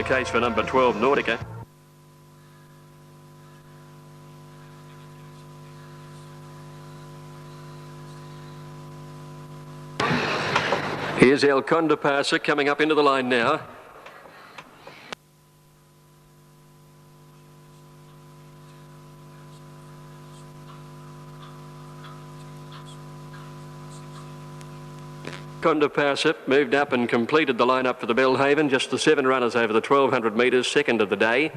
The case for number 12, Nautica. Here's El Condopasa coming up into the line now. Condopasa moved up and completed the line-up for the Belhaven. Just the 7 runners over the 1200 metres, second of the day.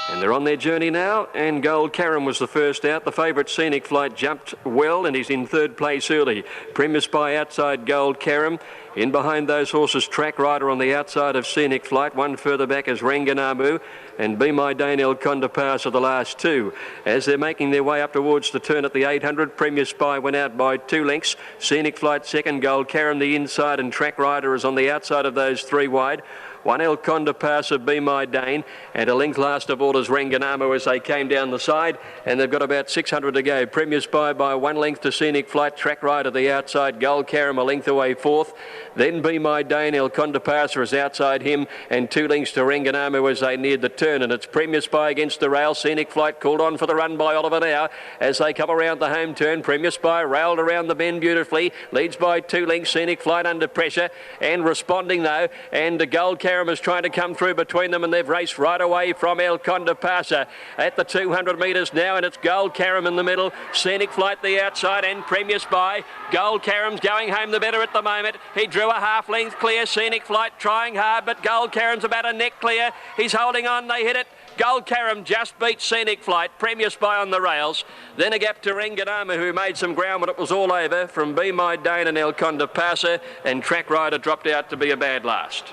And they're on their journey now, and Gold Karam was the first out. The favourite Scenic Flight jumped well, and he's in third place early. Premier Spy outside Gold Karam. In behind those horses, Track Rider on the outside of Scenic Flight. One further back is Ranganamu, and Be My Dane El Condopasa are the last two. As they're making their way up towards the turn at the 800, Premier Spy went out by 2 lengths. Scenic Flight second, Gold Karam the inside, and Track Rider is on the outside of those 3 wide. One El Condopasa, Be My Dane, and a length last of all is Ranganamu as they came down the side, and they've got about 600 to go. Premier Spy by 1 length to Scenic Flight, Track Rider the outside, Gold Karam a length away fourth. Then Be My Dane, El Condopasa is outside him, and 2 lengths to Ranganamu as they neared the turn, and it's Premier Spy against the rail. Scenic Flight called on for the run by Oliver now as they come around the home turn. Premier Spy railed around the bend beautifully, leads by 2 lengths. Scenic Flight under pressure and responding though, and the Gold Karam is trying to come through between them, and they've raced right away from El Condopasa at the 200 metres now, and it's Gold Karam in the middle, Scenic Flight the outside, and Premier Spy. Gold Karam's going home the better at the moment. He drew a half length clear. Scenic Flight trying hard, but Gold Karam's about a neck clear. He's holding on, they hit it. Gold Karam just beat Scenic Flight. Premier Spy on the rails. Then a gap to Ranganamu, who made some ground when it was all over from Be My Dane and El Condopasa, and Track Rider dropped out to be a bad last.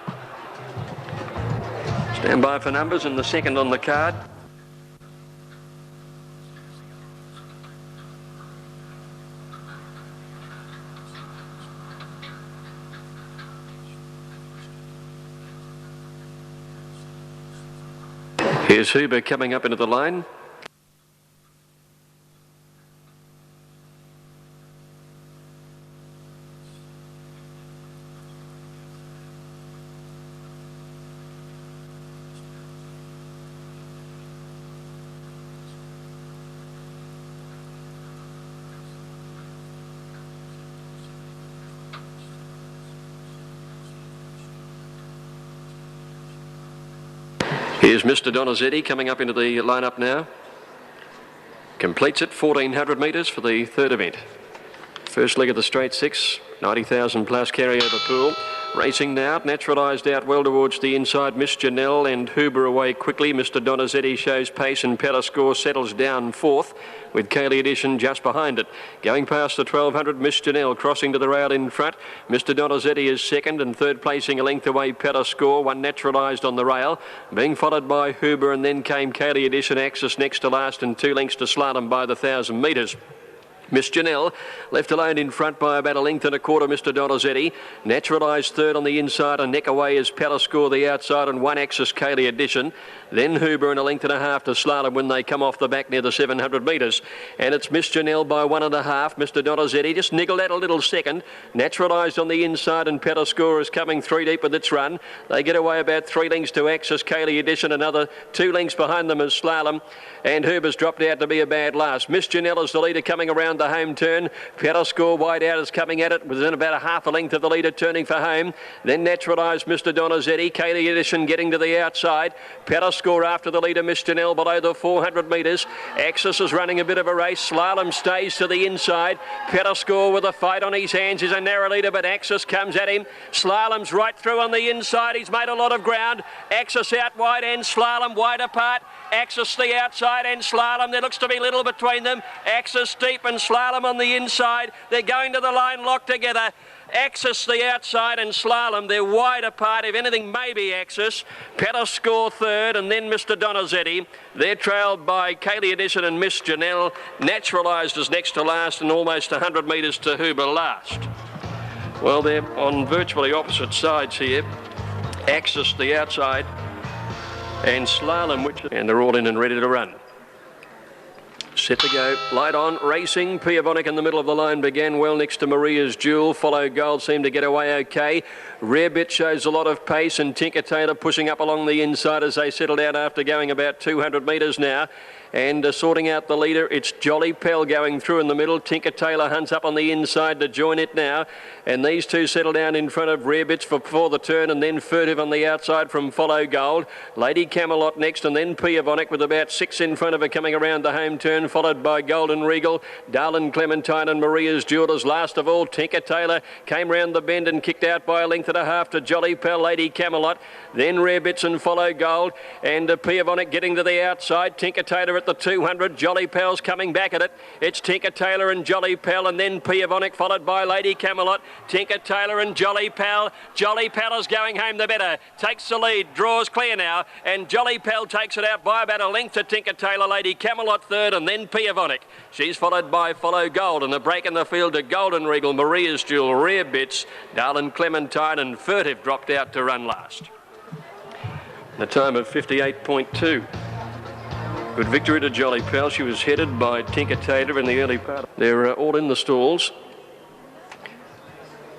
Stand by for numbers and the second on the card. Here's Huber coming up into the line. Here's Mr. Donizetti coming up into the lineup now. Completes it 1400 metres for the third event. First leg of the straight 6, 90,000 plus carryover pool. Racing now, naturalised out well towards the inside. Miss Janelle and Huber away quickly. Mr. Donizetti shows pace, and Petascore settles down fourth with Kaylee Edition just behind it. Going past the 1200, Miss Janelle crossing to the rail in front. Mr. Donizetti is second, and third placing a length away Petascore, one naturalised on the rail. Being followed by Huber, and then came Kaylee Edition, Axis next to last, and 2 lengths to Slalom by the 1,000 metres. Miss Janelle left alone in front by about a length and a quarter. Mr. Donizetti naturalised third on the inside, and neck away is Petascore the outside, and 1 Axis Kaylee Edition. Then Huber and a length and a half to Slalom when they come off the back near the 700 metres. And it's Miss Janelle by 1.5. Mr. Donizetti just niggled out a little second. Naturalised on the inside, and Petascore is coming 3 deep with its run. They get away about 3 lengths to Axis Kaylee Edition. Another 2 lengths behind them is Slalom. And Huber's dropped out to be a bad last. Miss Janelle is the leader coming around the home turn. Petascore wide out is coming at it within about a half a length of the leader turning for home. Then naturalised Mr. Donizetti. Kaylee Edition getting to the outside. Petascore after the leader, Miss Janelle, below the 400 metres. Axis is running a bit of a race. Slalom stays to the inside. Petascore with a fight on his hands is a narrow leader, but Axis comes at him. Slalom's right through on the inside. He's made a lot of ground. Axis out wide and Slalom wide apart. Axis the outside and Slalom. There looks to be little between them. Axis deep and Slalom on the inside. They're going to the line locked together. Axis the outside and Slalom, they're wide apart. If anything, maybe Axis. Petascore third, and then Mr. Donizetti. They're trailed by Kaylee Edition and Miss Janelle. Naturalised as next to last, and almost 100 metres to Huber last. Well, they're on virtually opposite sides here. Axis the outside and Slalom, and they're all in and ready to run. Set to go. Light on. Racing. Piavonic in the middle of the line began well next to Maria's Jewel. Follow Gold seemed to get away okay. Rare Bit shows a lot of pace, and Tinker Tailor pushing up along the inside as they settle down after going about 200 metres now. And sorting out the leader, it's Jolly Pell going through in the middle. Tinker Tailor hunts up on the inside to join it now. And these two settle down in front of Rare Bits before the turn, and then Furtive on the outside from Follow Gold. Lady Camelot next, and then Piavonic with about 6 in front of her coming around the home turn, followed by Golden Regal, Darlin Clementine and Maria's Jewelers. Last of all, Tinker Tailor came round the bend and kicked out by a length and a half to Jolly Pell, Lady Camelot. Then Rare Bits and Follow Gold, and Piavonic getting to the outside. Tinker Tailor at the 200. Jolly Pell's coming back at it. It's Tinker Tailor and Jolly Pell, and then Piavonic, followed by Lady Camelot. Tinker Tailor and Jolly Pell. Jolly Pell is going home the better. Takes the lead, draws clear now, and Jolly Pell takes it out by about a length to Tinker Tailor. Lady Camelot third, and then Piavonic. She's followed by Follow Gold, and a break in the field to Golden Regal, Maria's Jewel, Rare Bits, Darlin Clementine and Furtive dropped out to run last. The time of 58.2. Good victory to Jolly Pell. She was headed by Tinker Tailor in the early part. They're all in the stalls.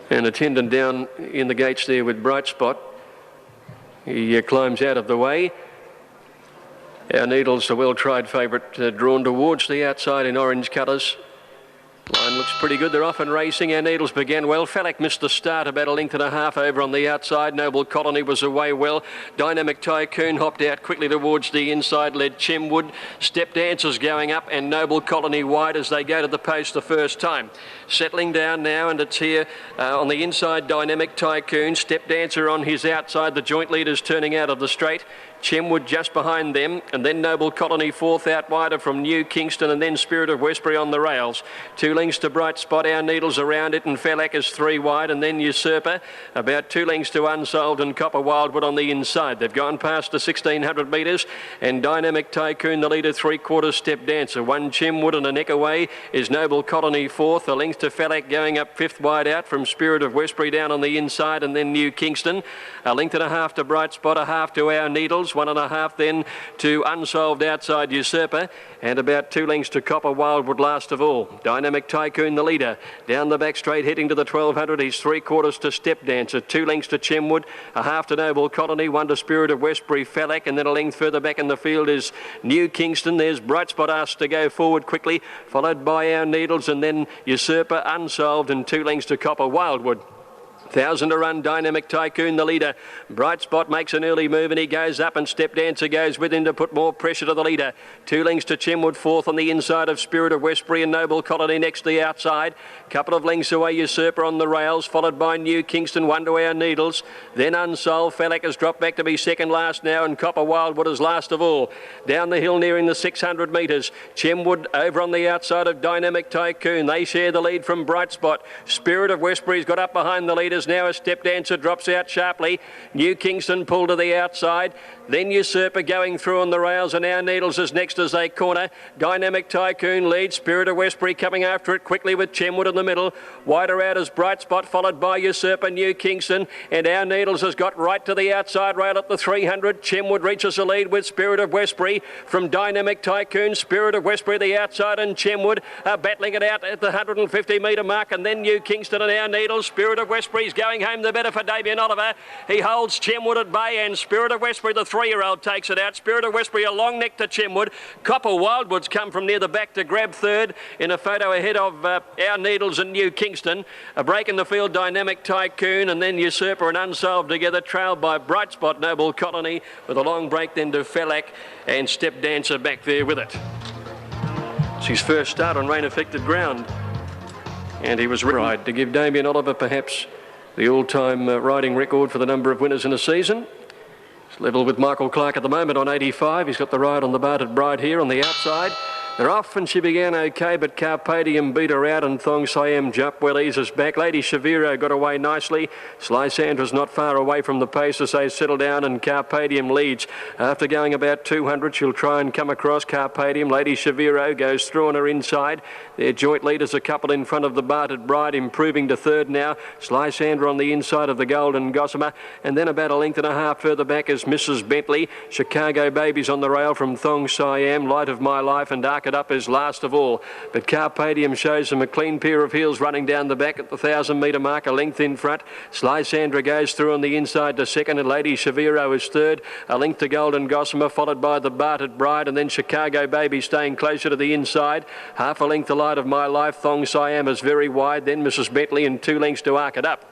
And attendant down in the gates there with Bright Spot. He climbs out of the way. Our Needles, a well-tried favourite, drawn towards the outside in orange colours. Line looks pretty good. They're off and racing. Our Needles began well. Falak missed the start about a length and a half over on the outside. Noble Colony was away well. Dynamic Tycoon hopped out quickly towards the inside, led Chimwood. Step Dancers going up, and Noble Colony wide as they go to the post the first time. Settling down now, and it's here on the inside, Dynamic Tycoon. Step Dancer on his outside. The joint leaders turning out of the straight. Chimwood just behind them, and then Noble Colony fourth out wider from New Kingston, and then Spirit of Westbury on the rails. 2 lengths to Bright Spot, Our Needles around it, and Falak is 3 wide, and then Usurper about 2 lengths to Unsolved and Copper Wildwood on the inside. They've gone past the 1600 metres, and Dynamic Tycoon the leader, 3/4 Step Dancer. 1 Chimwood and a neck away is Noble Colony fourth, a length to Falak going up 5th wide out from Spirit of Westbury down on the inside, and then New Kingston. A length and a half to Bright Spot, a half to Our Needles, 1.5 then to Unsolved outside Usurper, and about 2 lengths to Copper Wildwood last of all. Dynamic Tycoon the leader. Down the back straight heading to the 1200. He's 3/4 to Step Dancer, 2 lengths to Chimwood, a half to Noble Colony, 1 to Spirit of Westbury, Falak, and then a length further back in the field is New Kingston. There's Bright Spot asked to go forward quickly, followed by Our Needles, and then Usurper, Unsolved, and 2 lengths to Copper Wildwood. 1,000 to run, Dynamic Tycoon the leader. Bright Spot makes an early move, and he goes up, and Step Dancer goes with him to put more pressure to the leader. 2 lengths to Chimwood, fourth on the inside of Spirit of Westbury, and Noble Colony next to the outside. Couple of lengths away, Usurper on the rails, followed by New Kingston, 1 to Our Needles. Then Unsolved. Falak has dropped back to be second last now, and Copper Wildwood is last of all. Down the hill nearing the 600 metres. Chimwood over on the outside of Dynamic Tycoon. They share the lead from Bright Spot. Spirit of Westbury's got up behind the leaders now. A Step Dancer drops out sharply. New Kingston pulled to the outside. Then Usurper going through on the rails, and Our Needles is next as they corner. Dynamic Tycoon leads. Spirit of Westbury coming after it quickly with Chimwood in the middle. Wider out as Bright Spot, followed by Usurper, New Kingston, and Our Needles has got right to the outside rail at the 300. Chimwood reaches the lead with Spirit of Westbury from Dynamic Tycoon. Spirit of Westbury the outside, and Chimwood are battling it out at the 150 metre mark, and then New Kingston and Our Needles. Spirit of Westbury's going home the better for Damien Oliver. He holds Chimwood at bay, and Spirit of Westbury, the 3-year-old, takes it out. Spirit of Westbury a long neck to Chimwood. Copper Wildwood's come from near the back to grab third in a photo ahead of Our Needles and New Kingston. A break in the field, Dynamic Tycoon, and then Usurper and Unsolved together, trailed by Bright Spot, Noble Colony, with a long break then to Falak, and Step Dancer back there with it. It's his first start on rain-affected ground, and he was right to give Damien Oliver perhaps the all-time riding record for the number of winners in a season. It's level with Michael Clark at the moment on 85. He's got the ride on the Barted Bride here on the outside. They're off, and she began okay, but Carpadium beat her out, and Thong Siam jumped well, eases back. Lady Shaviro got away nicely. Sly Sandra's not far away from the pace as they settle down, and Carpadium leads. After going about 200, she'll try and come across Carpadium. Lady Shaviro goes through on her inside. Their joint leaders a couple in front of the Barted Bride, improving to third now. Sly Sandra on the inside of the Golden Gossamer, and then about a length and a half further back is Mrs. Bentley. Chicago Babies on the rail from Thong Siam, Light of My Life, and Dark It Up is last of all. But Carpadium shows them a clean pair of heels running down the back at the 1,000-metre mark, a length in front. Sly Sandra goes through on the inside to second, and Lady Shaviro is third. A length to Golden Gossamer, followed by the Bartered Bride, and then Chicago Baby staying closer to the inside. Half a length to Light of My Life. Thong Siam is very wide. Then Mrs. Bentley, and 2 lengths to Arc It Up.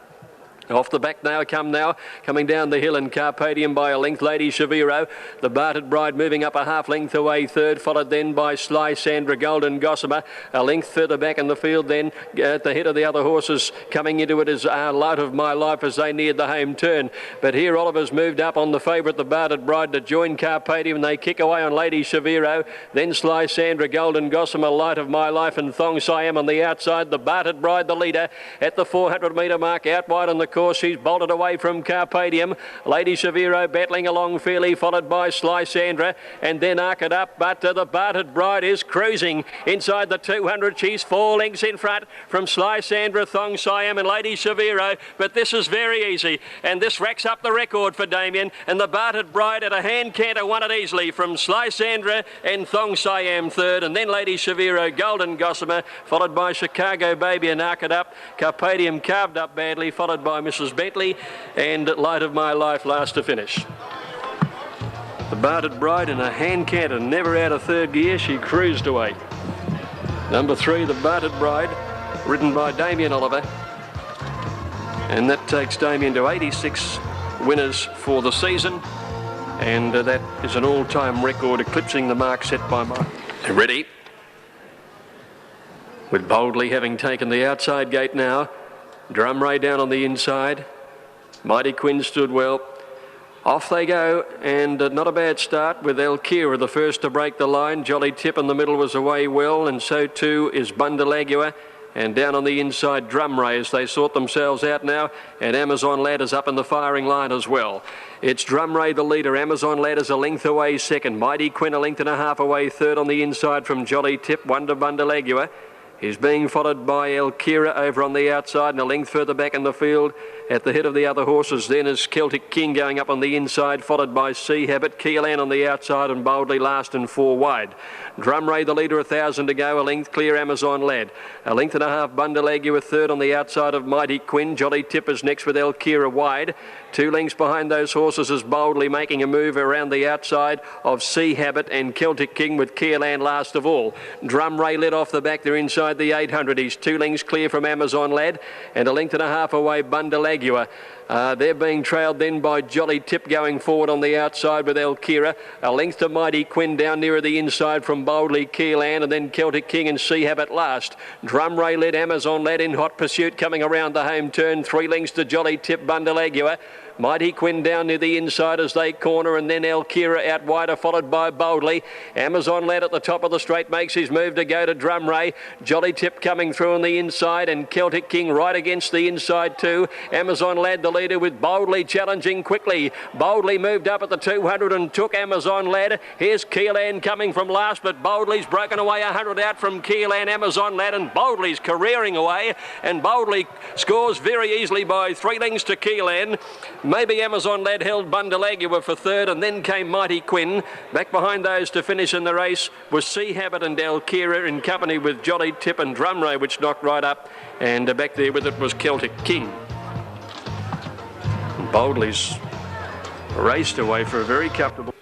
Off the back coming down the hill, and Carpadium by a length, Lady Shaviro. The Bartered Bride moving up a half length away third, followed then by Sly Sandra, Golden Gossamer. A length further back in the field then at the head of the other horses coming into it is Light of My Life as they neared the home turn. But here Oliver's moved up on the favourite, the Bartered Bride, to join Carpadium, and they kick away on Lady Shaviro. Then Sly Sandra, Golden Gossamer, Light of My Life, and Thong Siam on the outside. The Bartered Bride, the leader, at the 400-metre mark, out wide on the course. She's bolted away from Carpadium. Lady Shaviro battling along fairly, followed by Sly Sandra, and then Arc It Up. But the Bartered Bride is cruising inside the 200. She's 4 lengths in front from Sly Sandra, Thong Siam, and Lady Shaviro. But this is very easy, and this racks up the record for Damien. And the Bartered Bride at a hand canter won it easily from Sly Sandra and Thong Siam third, and then Lady Shaviro, Golden Gossamer, followed by Chicago Baby and Arc It Up. Carpadium carved up badly, followed by Mrs. Bentley, and Light of My Life last to finish. The Bartered Bride in a hand canter, never out of third gear, she cruised away. Number 3, the Bartered Bride, ridden by Damien Oliver, and that takes Damien to 86 winners for the season, and that is an all-time record, eclipsing the mark set by Mike. Ready, with Boldly having taken the outside gate now. Drum Ray down on the inside. Mighty Quinn stood well. Off they go, and not a bad start with Elkira, the first to break the line. Jolly Tip in the middle was away well, and so too is Bundalagua. And down on the inside, Drum Ray as they sort themselves out now, and Amazon Lad is up in the firing line as well. It's Drum Ray the leader. Amazon Lad is a length away second. Mighty Quinn a length and a half away third on the inside from Jolly Tip. Wonder Bundalagua. He's being followed by Elkira over on the outside, and a length further back in the field at the head of the other horses. Then is Celtic King going up on the inside, followed by Sea Habit, Keelan on the outside, and Boldly last and 4 wide. Drum Ray the leader, 1,000 to go, a length clear Amazon Lad. A length and a half Bundalagua third on the outside of Mighty Quinn. Jolly Tip is next with Elkira wide. 2 lengths behind those horses is Boldly making a move around the outside of Sea Habit and Celtic King, with Keelan last of all. Drum Ray led off the back, they're inside the 800. He's 2 lengths clear from Amazon Lad, and a length and a half away Bundalagua. They're being trailed then by Jolly Tip going forward on the outside with Elkira. A length to Mighty Quinn down nearer the inside from Boldly, Keelan, and then Celtic King and Sea Habit last. Drum Ray led, Amazon Lad in hot pursuit coming around the home turn. 3 lengths to Jolly Tip, Bundalagua. Mighty Quinn down near the inside as they corner, and then Elkira out wider, followed by Boldly. Amazon Lad at the top of the straight makes his move to go to Drum Ray. Jolly Tip coming through on the inside, and Celtic King right against the inside too. Amazon Lad the leader, with Boldly challenging quickly. Boldly moved up at the 200 and took Amazon Lad. Here's Keelan coming from last, but Boldly's broken away 100 out from Keelan, Amazon Lad, and Boldly's careering away, and Boldly scores very easily by 3 lengths to Keelan. Maybe Amazon Lad held Bundalagua for third, and then came Mighty Quinn. Back behind those to finish in the race was Sea Habit and Elkira, in company with Jolly Tip and Drum Ray, which knocked right up, and back there with it was Celtic King. Boldly's raced away for a very comfortable.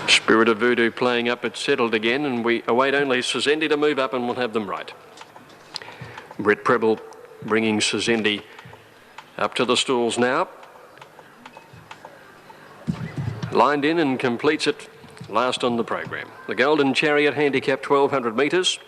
Spirit of Voodoo playing up, it's settled again, and we await only Suzendi to move up, and we'll have them right. Brett Preble bringing Suzendi up to the stalls now. Lined in and completes it last on the program. The Golden Chariot, handicap 1,200 metres.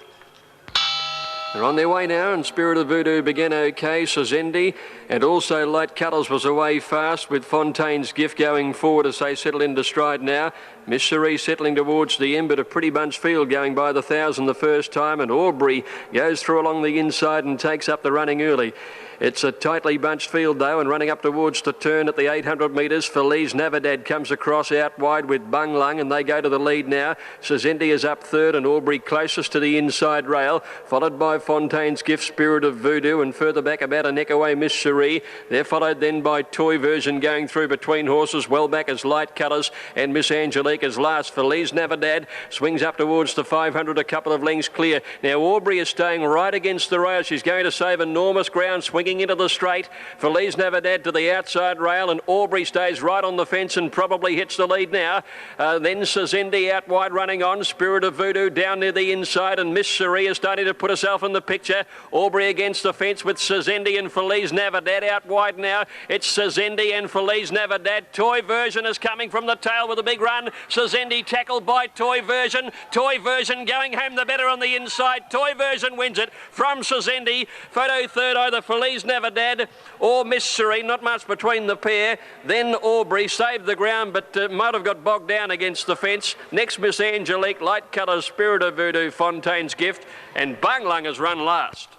They're on their way now, and Spirit of Voodoo began okay. Suzendi and also Light Colours was away fast, with Fontaine's Gift going forward as they settle into stride now. Miss Cherie settling towards the end, but a pretty bunch field going by the 1,000 the first time, and Aubrey goes through along the inside and takes up the running early. It's a tightly bunched field though, and running up towards the turn at the 800 metres, Feliz Navidad comes across out wide with Bung Lung, and they go to the lead now. Sazendi is up third, and Aubrey closest to the inside rail, followed by Fontaine's Gift, Spirit of Voodoo, and further back about a neck away Miss Cherie. They're followed then by Toy Version going through between horses. Well back as Light Colours and Miss Angelique as last. Feliz Navidad swings up towards the 500, a couple of lengths clear. Now Aubrey is staying right against the rail. She's going to save enormous ground, swinging into the straight. Feliz Navidad to the outside rail, and Aubrey stays right on the fence and probably hits the lead now. Then Sazendi out wide running on. Spirit of Voodoo down near the inside, and Miss Cherie is starting to put herself in the picture. Aubrey against the fence with Sazendi and Feliz Navidad out wide now. It's Sazendi and Feliz Navidad. Toy Version is coming from the tail with a big run. Sazendi tackled by Toy Version. Toy Version going home the better on the inside. Toy Version wins it from Sazendi. Photo third, either Feliz Navidad or Miss Cherie, not much between the pair. Then Aubrey saved the ground, but might have got bogged down against the fence. Next, Miss Angelique, Light Colours, Spirit of Voodoo, Fontaine's Gift, and Bung Lung has run last.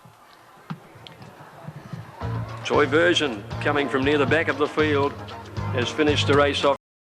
Toy Version, coming from near the back of the field, has finished the race off.